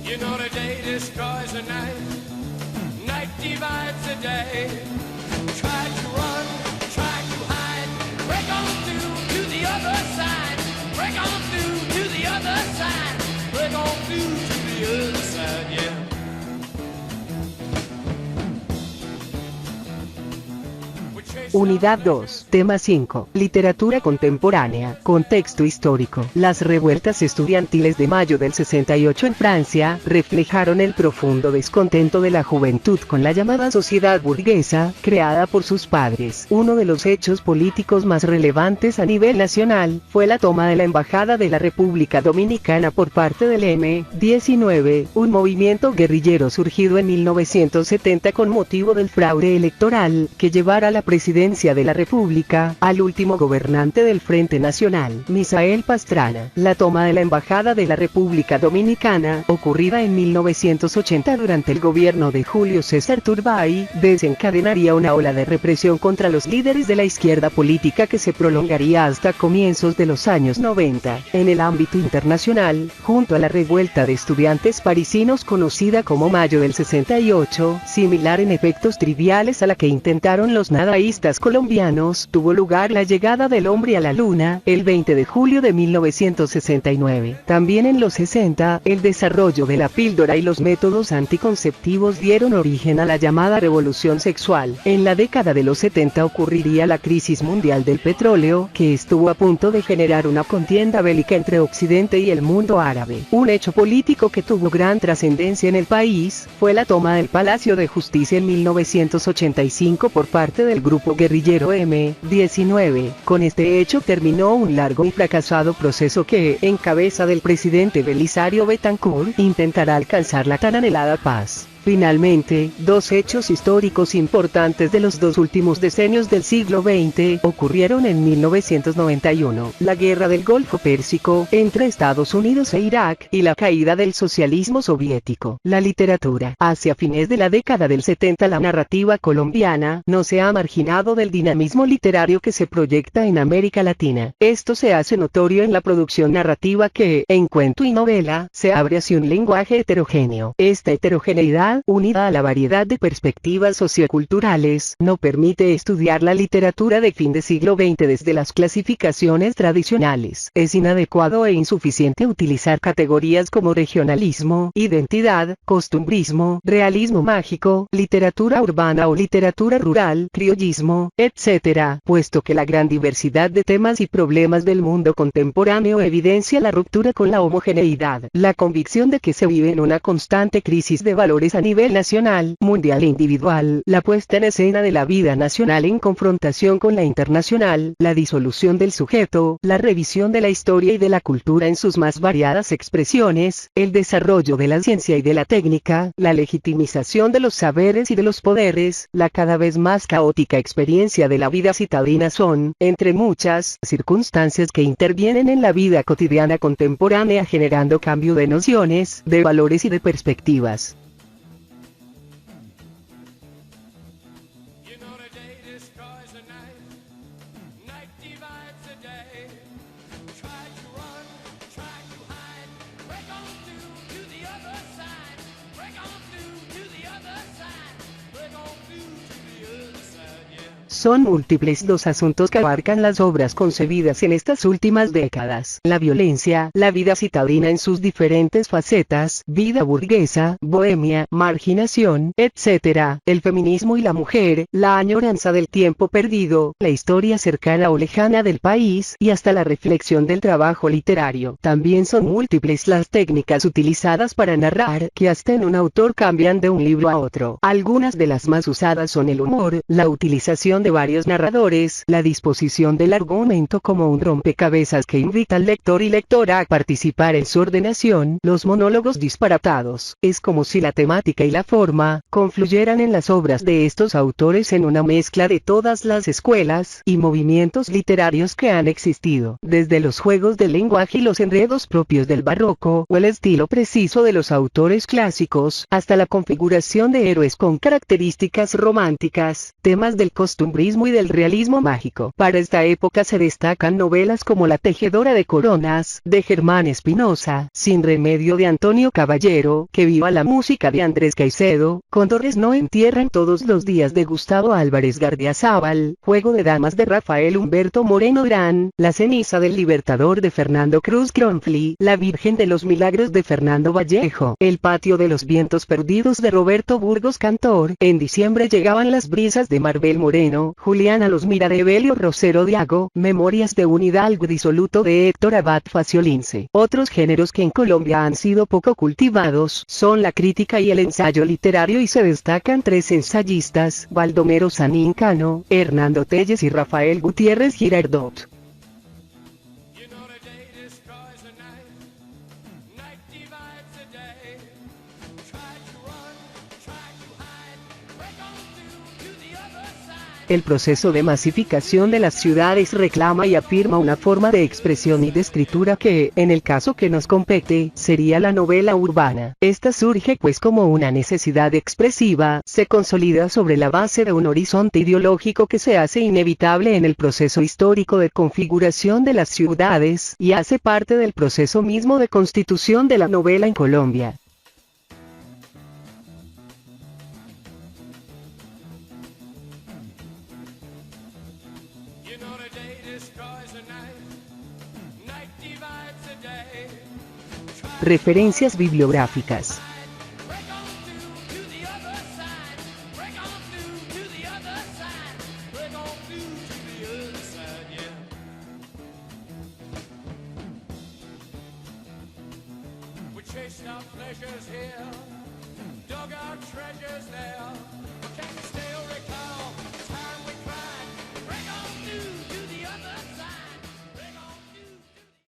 You know the day destroys the night, night divides the day. Try to run, try to hide, break on through to the other side, break on through to the other side, break on through to the other side, yeah. Unidad 2, Tema 5, Literatura contemporánea, contexto histórico. Las revueltas estudiantiles de mayo del 68 en Francia, reflejaron el profundo descontento de la juventud con la llamada sociedad burguesa, creada por sus padres. Uno de los hechos políticos más relevantes a nivel nacional, fue la toma de la Embajada de la República Dominicana por parte del M-19, un movimiento guerrillero surgido en 1970 con motivo del fraude electoral, que llevara a la presidencia de la República al último gobernante del Frente Nacional, Misael Pastrana. La toma de la Embajada de la República Dominicana, ocurrida en 1980 durante el gobierno de Julio César Turbay, desencadenaría una ola de represión contra los líderes de la izquierda política que se prolongaría hasta comienzos de los años 90. En el ámbito internacional, junto a la revuelta de estudiantes parisinos conocida como Mayo del 68, similar en efectos triviales a la que intentaron los nadaístas colombianos, tuvo lugar la llegada del hombre a la luna, el 20 de julio de 1969. También en los 60, el desarrollo de la píldora y los métodos anticonceptivos dieron origen a la llamada revolución sexual. En la década de los 70 ocurriría la crisis mundial del petróleo, que estuvo a punto de generar una contienda bélica entre Occidente y el mundo árabe. Un hecho político que tuvo gran trascendencia en el país, fue la toma del Palacio de Justicia en 1985 por parte del grupo guerrillero M-19. Con este hecho terminó un largo y fracasado proceso que, en cabeza del presidente Belisario Betancourt, intentará alcanzar la tan anhelada paz. Finalmente, dos hechos históricos importantes de los dos últimos decenios del siglo XX ocurrieron en 1991, la Guerra del Golfo Pérsico, entre Estados Unidos e Irak, y la caída del socialismo soviético. La literatura. Hacia fines de la década del 70 la narrativa colombiana no se ha marginado del dinamismo literario que se proyecta en América Latina. Esto se hace notorio en la producción narrativa que, en cuento y novela, se abre hacia un lenguaje heterogéneo. Esta heterogeneidad, unida a la variedad de perspectivas socioculturales, no permite estudiar la literatura de fin de siglo XX desde las clasificaciones tradicionales. Es inadecuado e insuficiente utilizar categorías como regionalismo, identidad, costumbrismo, realismo mágico, literatura urbana o literatura rural, criollismo, etc., puesto que la gran diversidad de temas y problemas del mundo contemporáneo evidencia la ruptura con la homogeneidad, la convicción de que se vive en una constante crisis de valores a nivel nacional, mundial e individual, la puesta en escena de la vida nacional en confrontación con la internacional, la disolución del sujeto, la revisión de la historia y de la cultura en sus más variadas expresiones, el desarrollo de la ciencia y de la técnica, la legitimización de los saberes y de los poderes, la cada vez más caótica experiencia de la vida citadina son, entre muchas, circunstancias que intervienen en la vida cotidiana contemporánea generando cambio de nociones, de valores y de perspectivas. Son múltiples los asuntos que abarcan las obras concebidas en estas últimas décadas. La violencia, la vida citadina en sus diferentes facetas, vida burguesa, bohemia, marginación, etc., el feminismo y la mujer, la añoranza del tiempo perdido, la historia cercana o lejana del país, y hasta la reflexión del trabajo literario. También son múltiples las técnicas utilizadas para narrar, que hasta en un autor cambian de un libro a otro. Algunas de las más usadas son el humor, la utilización de varios narradores, la disposición del argumento como un rompecabezas que invita al lector y lectora a participar en su ordenación, los monólogos disparatados. Es como si la temática y la forma confluyeran en las obras de estos autores en una mezcla de todas las escuelas y movimientos literarios que han existido, desde los juegos del lenguaje y los enredos propios del barroco, o el estilo preciso de los autores clásicos, hasta la configuración de héroes con características románticas, temas del costumbrismo costumbrismo y del realismo mágico. Para esta época se destacan novelas como La tejedora de coronas, de Germán Espinosa, Sin remedio de Antonio Caballero, Que viva la música de Andrés Caicedo, Cóndores no entierran todos los días de Gustavo Álvarez Gardiazabal, Juego de damas de Rafael Humberto Moreno Gran, La ceniza del libertador de Fernando Cruz Cronfli, La Virgen de los Milagros de Fernando Vallejo, El patio de los vientos perdidos de Roberto Burgos Cantor. En diciembre llegaban Las brisas de Marvel Moreno, Juliana los mira de Evelio Rosero Diago, Memorias de un hidalgo disoluto de Héctor Abad Faciolince. Otros géneros que en Colombia han sido poco cultivados son la crítica y el ensayo literario, y se destacan tres ensayistas: Baldomero Sanín Cano, Hernando Telles y Rafael Gutiérrez Girardot. You know the day destroys the night, night divides the day. Try to run, try to hide, break on through to the other side. El proceso de masificación de las ciudades reclama y afirma una forma de expresión y de escritura que, en el caso que nos compete, sería la novela urbana. Esta surge pues como una necesidad expresiva, se consolida sobre la base de un horizonte ideológico que se hace inevitable en el proceso histórico de configuración de las ciudades, y hace parte del proceso mismo de constitución de la novela en Colombia. You know the day destroys the night, night divides the day. Referencias bibliográficas. Break on through to the other side, break on through to the other side, break on through to the other side, yeah. We chased our pleasures here, dug our treasures there.